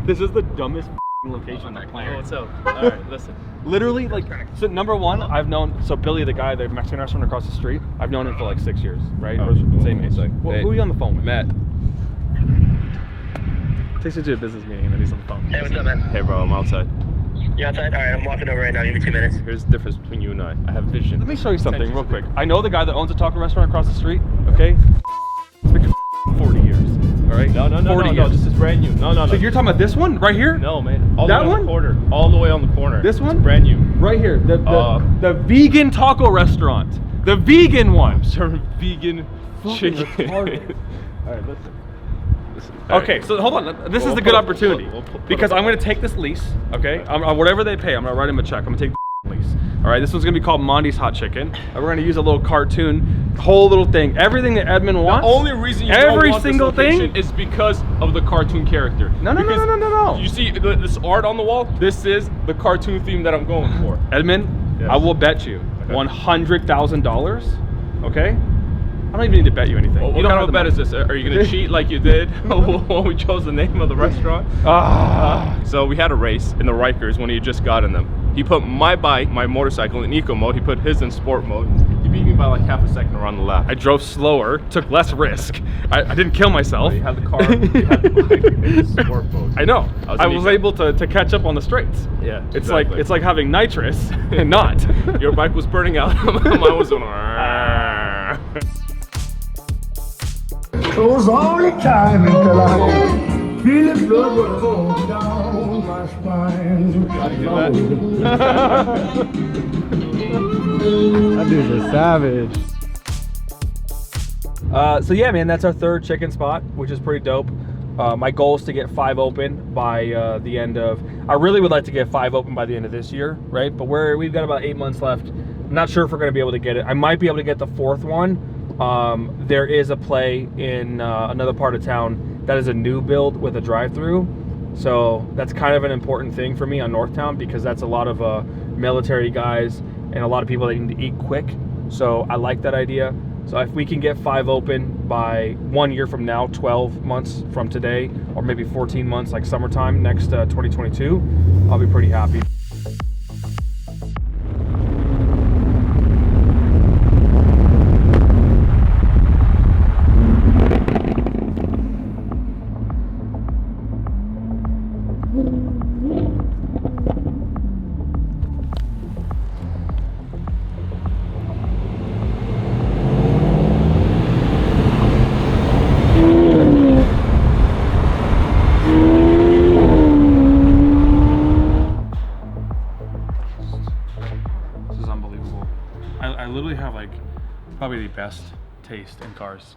This is the dumbest location on the planet. Oh, what's up? All right, listen. Literally, like, so number one, I've known, so Billy, the guy, the Mexican restaurant across the street, I've known him for like 6 years, right? Oh, Or cool. same age. Hey. Who are you on the phone with? Matt. Takes you to a business meeting and then he's on the phone. Hey, what's up, man? Hey, bro, I'm outside. You outside? All right, I'm walking over right now. Give me 2 minutes. Here's the difference between you and I. I have vision. Let me show you something real quick. I know the guy that owns a taco restaurant across the street, okay? It's been 40 years, all right? No, 40 years. this is brand new. No. So you're talking about this one right here? No, man. All That the way one? on the corner. All the way on the corner. This one? It's brand new. Right here, the vegan taco restaurant. The vegan one. Serving vegan chicken. retarded. All right, listen. Okay, so hold on. This is the good opportunity because I'm going to take this lease, okay? Whatever they pay, I'm going to write them a check. I'm going to take the lease. All right, this one's going to be called Monty's Hot Chicken. And we're going to use a little cartoon, whole little thing. Everything that Edmund wants. The only reason you every don't want single this location thing is because of the cartoon character. No. You see this art on the wall? This is the cartoon theme that I'm going for. Edmund, Yes. I will bet you $100,000, okay? I don't even need to bet you anything. Well, You what don't kind have of the bet money. is this? Are you going to cheat like you did when we chose the name of the restaurant? So we had a race in the Rikers when he just got in them. He put my bike, my motorcycle in eco mode. He put his in sport mode. He beat me by like half a second around the lap. I drove slower, took less risk. I didn't kill myself. You had the car, you had the bike in sport mode. I know. I was eco. able to catch up on the straights. Yeah, It's exactly. like having nitrous and not. Your bike was burning out. Mine was going. Goes all the time until I feel it blood go down my spine. That dude's a savage. So yeah, man, that's our third chicken spot, which is pretty dope. My goal is to get 5 open by the end of. I really would like to get 5 open by the end of this year, right? But we've got about 8 months left. I'm not sure if we're going to be able to get it. I might be able to get the 4th one. There is a play in another part of town that is a new build with a drive-through. So that's kind of an important thing for me on Northtown because that's a lot of military guys and a lot of people that need to eat quick. So I like that idea. So if we can get 5 open by 1 year from now, 12 months from today, or maybe 14 months, like summertime next 2022, I'll be pretty happy. I literally have like probably the best taste in cars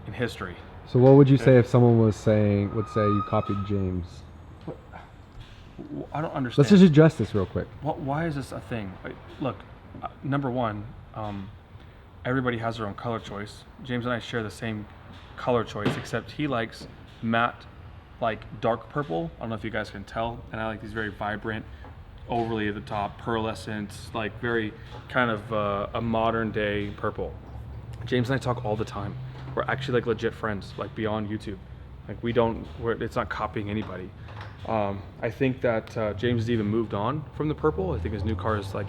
in history. So what would you say if someone would say you copied James? I don't understand. Let's just address this real quick. Why is this a thing? Like, look, number one, everybody has their own color choice. James and I share the same color choice, except he likes matte, like dark purple. I don't know if you guys can tell, and I like these very vibrant, overly at the top, pearlescent, like very kind of a modern day purple. James and I talk all the time. We're actually like legit friends, like beyond YouTube. Like it's not copying anybody. I think that James has even moved on from the purple. I think his new car is like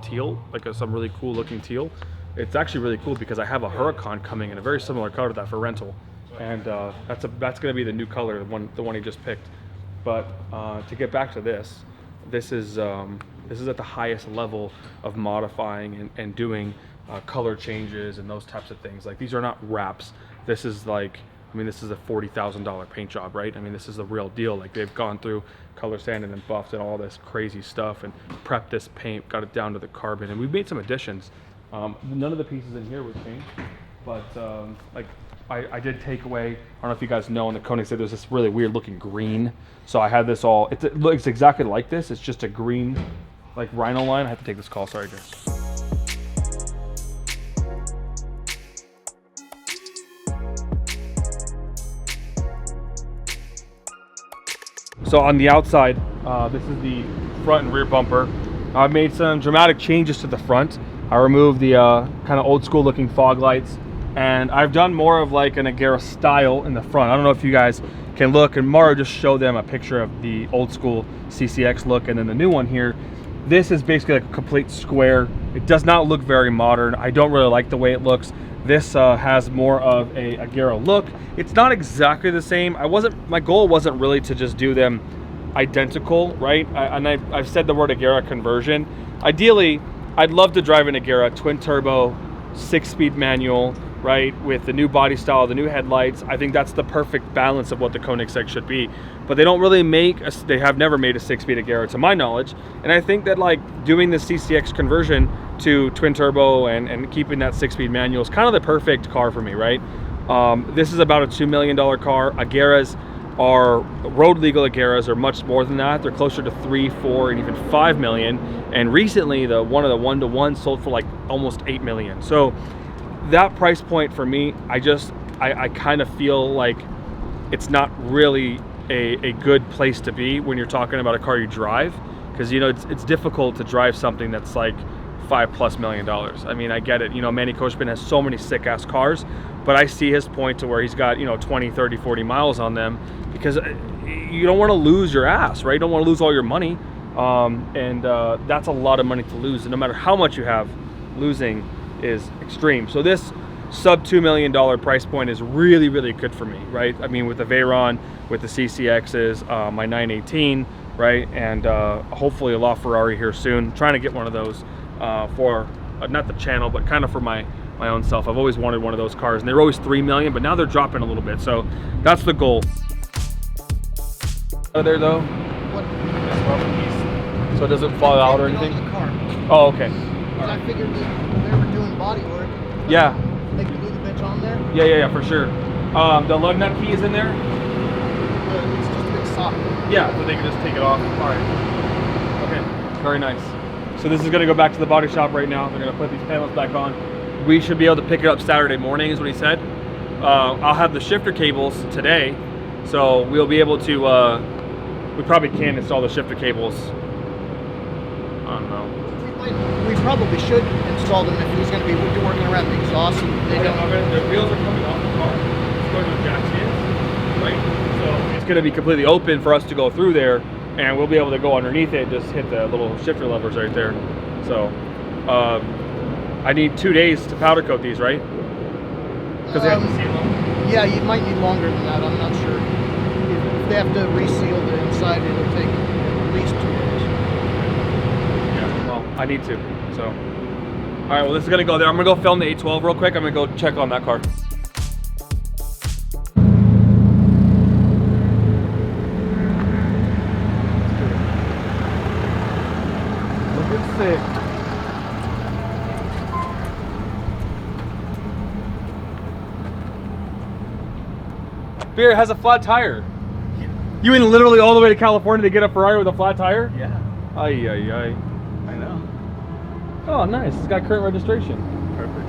teal, like some really cool looking teal. It's actually really cool because I have a Huracan coming in a very similar color to that for rental, and that's going to be the new color, the one he just picked. But to get back to this is at the highest level of modifying and doing color changes and those types of things. Like, these are not wraps. This is like, I mean, this is a $40,000 paint job, right? I mean, this is the real deal. Like, they've gone through color sanding and buffed and all this crazy stuff and prepped this paint, got it down to the carbon, and we've made some additions. None of the pieces in here were changed, but like I did take away, I don't know if you guys know, in the Koenigsegg there's this really weird looking green. So I had this all, it looks exactly like this. It's just a green, like rhino line. I have to take this call, sorry guys. So on the outside, this is the front and rear bumper. I made some dramatic changes to the front. I removed the kind of old school looking fog lights. And I've done more of like an Agera style in the front. I don't know if you guys can look, and Mario just showed them a picture of the old school CCX look and then the new one here. This is basically like a complete square. It does not look very modern. I don't really like the way it looks. This has more of a Agera look. It's not exactly the same. My goal wasn't really to just do them identical, right? I've said the word Agera conversion. Ideally, I'd love to drive an Agera twin turbo, 6-speed manual, right? With the new body style, the new headlights. I think that's the perfect balance of what the Koenigsegg should be. But they don't really they have never made a 6-speed Agera to my knowledge. And I think that like doing the CCX conversion to twin turbo and keeping that 6-speed manual is kind of the perfect car for me, right? This is about a $2 million car. Ageras are, road legal Ageras are much more than that. They're closer to 3, 4, and even 5 million. And recently one of the 1-to-1 sold for like almost 8 million. So that price point for me, I kind of feel like it's not really a good place to be when you're talking about a car you drive, because you know it's difficult to drive something that's like $5+ million. I mean, I get it, you know, Manny Koshman has so many sick ass cars, but I see his point to where he's got, you know, 20, 30, 40 miles on them, because you don't want to lose your ass, right? You don't want to lose all your money, and that's a lot of money to lose, and no matter how much you have, losing is extreme. So this sub $2 million price point is really, really good for me, right? I mean, with the Veyron, with the CCXs, my 918, right? And hopefully a LaFerrari here soon. Trying to get one of those for, not the channel, but kind of for my own self. I've always wanted one of those cars, and they were always 3 million, but now they're dropping a little bit. So that's the goal. There though? What? So it doesn't fall out or anything? On the car. Oh, okay. Because I figured that they were doing body work. Yeah. They could leave the bitch on there. Yeah, for sure. The lug nut key is in there? It's just a big socket. Yeah, so they can just take it off. All right. Okay, very nice. So this is gonna go back to the body shop right now. They're gonna put these panels back on. We should be able to pick it up Saturday morning, is what he said. I'll have the shifter cables today, so we'll be able to, we probably can install the shifter cables. I don't know. We probably should install them if he's going to be working around the exhaust. And they don't. The wheels are coming off the car. It's going to jack in, right? So it's going to be completely open for us to go through there, and we'll be able to go underneath it and just hit the little shifter levers right there. So I need 2 days to powder coat these, right? Because they have to seal them. Yeah, you might need longer than that. I'm not sure. If they have to reseal the inside, it'll take at least 2 days. Yeah, well, I need to. So, all right. Well, this is gonna go there. I'm gonna go film the 812 real quick. I'm gonna go check on that car. Looking sick. Beer has a flat tire. You went literally all the way to California to get a Ferrari with a flat tire? Yeah, Ay, ay, ay. I know. Oh, nice. It's got current registration. Perfect.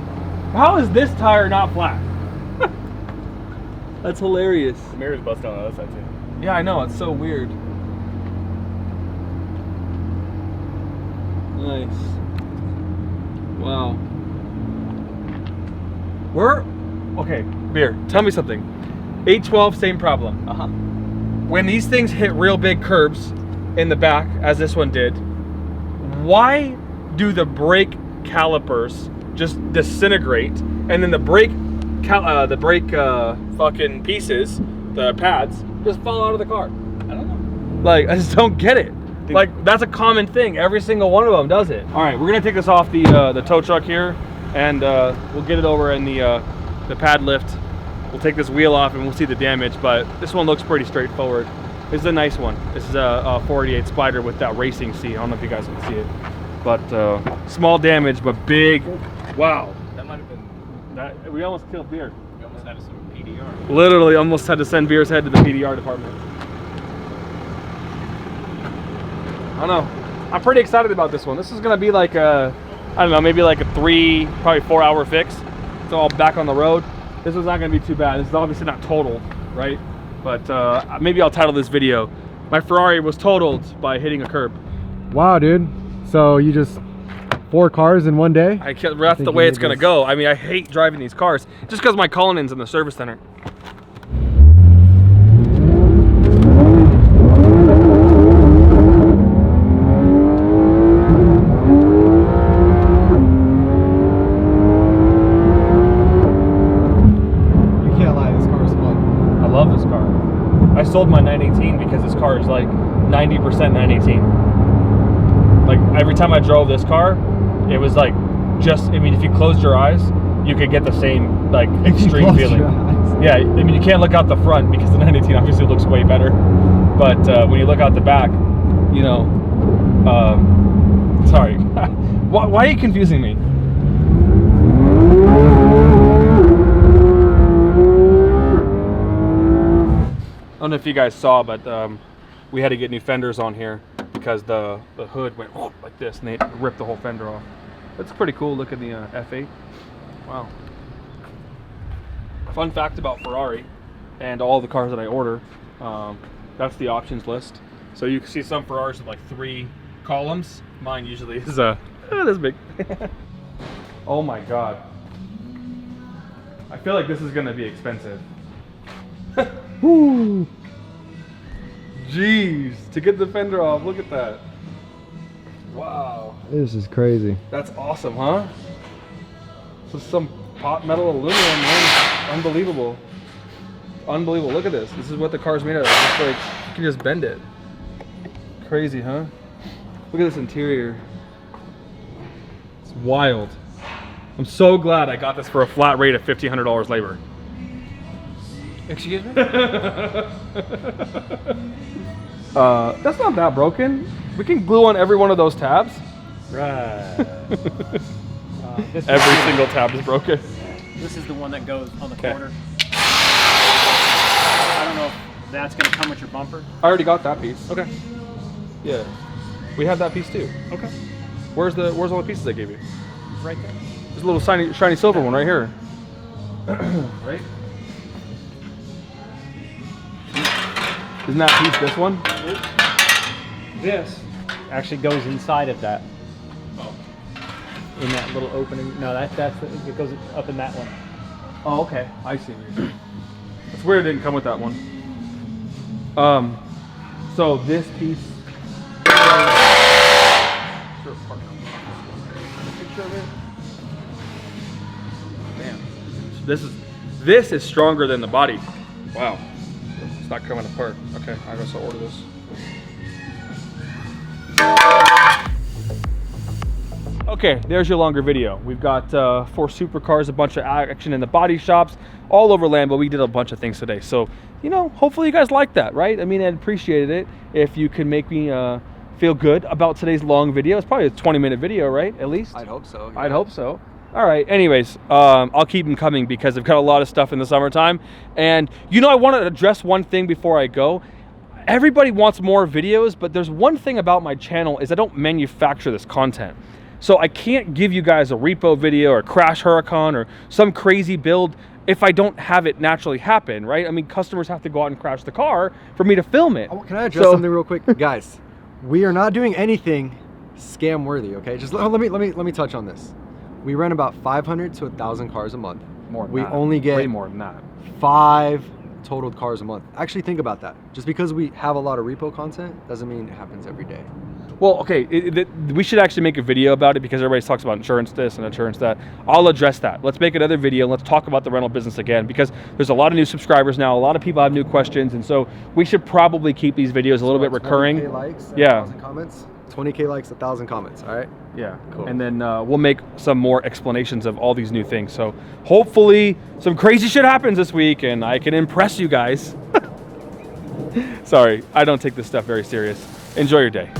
How is this tire not flat? That's hilarious. The mirror's busted on the other side too. Yeah, I know. It's so weird. Nice. Wow. Okay, Beer, tell me something. 812, same problem. Uh-huh. When these things hit real big curbs in the back, as this one did, why do the brake calipers just disintegrate, and then the brake fucking pieces, the pads, just fall out of the car? I don't know. Like, I just don't get it. Like, that's a common thing. Every single one of them does it. All right, we're gonna take this off the tow truck here, and we'll get it over in the pad lift. We'll take this wheel off and we'll see the damage, but this one looks pretty straightforward. This is a nice one. This is a 488 Spyder with that racing seat. I don't know if you guys can see it, but small damage, but big. Wow. That might have been. We almost killed Beer. We almost had some PDR. Literally almost had to send Beer's head to the PDR department. I don't know. I'm pretty excited about this one. This is gonna be like a, I don't know, maybe like a 3, probably 4 hour fix. It's all back on the road. This one's not gonna be too bad. This is obviously not total, right? But maybe I'll title this video, "My Ferrari was totaled by hitting a curb." Wow, dude. So you just 4 cars in one day? That's the way it's gonna go. I mean, I hate driving these cars just because my Cullinan's in the service center. You can't lie, this car is fun. I love this car. I sold my 918 because this car is like 90% 918. Like every time I drove this car, it was like I mean, if you closed your eyes, you could get the same like extreme feeling. Yeah, I mean, you can't look out the front because the 918 obviously looks way better. But when you look out the back, you know, sorry. Why are you confusing me? I don't know if you guys saw, but we had to get new fenders on here because the hood went like this and they ripped the whole fender off. That's pretty cool. Look at the F8. Wow. Fun fact about Ferrari and all the cars that I order, that's the options list. So you can see some Ferraris with like 3 columns. Mine usually is this big. Oh my God. I feel like this is gonna be expensive. Woo! Jeez, to get the fender off, look at that. Wow. This is crazy. That's awesome, huh? This is some pot metal aluminum, man. Unbelievable. Unbelievable. Look at this. This is what the car's made out of. It's like, you can just bend it. Crazy, huh? Look at this interior. It's wild. I'm so glad I got this for a flat rate of $1,500 labor. Excuse me? That's not that broken. We can glue on every one of those tabs. Right. Every single tab is broken. This is the one that goes on the corner. I don't know if that's going to come with your bumper. I already got that piece. Okay. Yeah. We have that piece too. Okay. Where's all the pieces I gave you? Right there. There's a little shiny silver one right here. Right? Isn't that piece this one? This actually goes inside of that. Oh. In that little opening. No, it goes up in that one. Oh, okay. I see what you're saying. It's weird it didn't come with that one. So this piece. Picture of it. Man, this is stronger than the body. Wow. It's not coming apart. Okay, I guess I'll order this. Okay, there's your longer video. We've got 4 supercars, a bunch of action in the body shops, all over Lambo. We did a bunch of things today. So, you know, hopefully you guys liked that, right? I mean, I'd appreciate it if you could make me feel good about today's long video. It's probably a 20-minute video, right? At least? I'd hope so. Yeah. I'd hope so. All right, anyways, I'll keep them coming because I've got a lot of stuff in the summertime. And, you know, I want to address one thing before I go. Everybody wants more videos, but there's one thing about my channel is I don't manufacture this content. So I can't give you guys a repo video or crash Huracan or some crazy build if I don't have it naturally happen, right? I mean, customers have to go out and crash the car for me to film it. Can I address something real quick? Guys, we are not doing anything scam worthy, okay? Just let me touch on this. We rent about 500 to 1,000 cars a month. More than we that. only get way more than that. 5 totaled cars a month. Actually, think about that. Just because we have a lot of repo content doesn't mean it happens every day. Well, okay, we should actually make a video about it because everybody talks about insurance this and insurance that. I'll address that. Let's make another video. Let's talk about the rental business again because there's a lot of new subscribers now. A lot of people have new questions, and so we should probably keep these videos a little bit recurring. 20K likes, yeah. 1,000 comments. 20K likes, 1,000 comments. All right. Yeah. Cool. And then we'll make some more explanations of all these new things. So hopefully some crazy shit happens this week, and I can impress you guys. Sorry, I don't take this stuff very serious. Enjoy your day.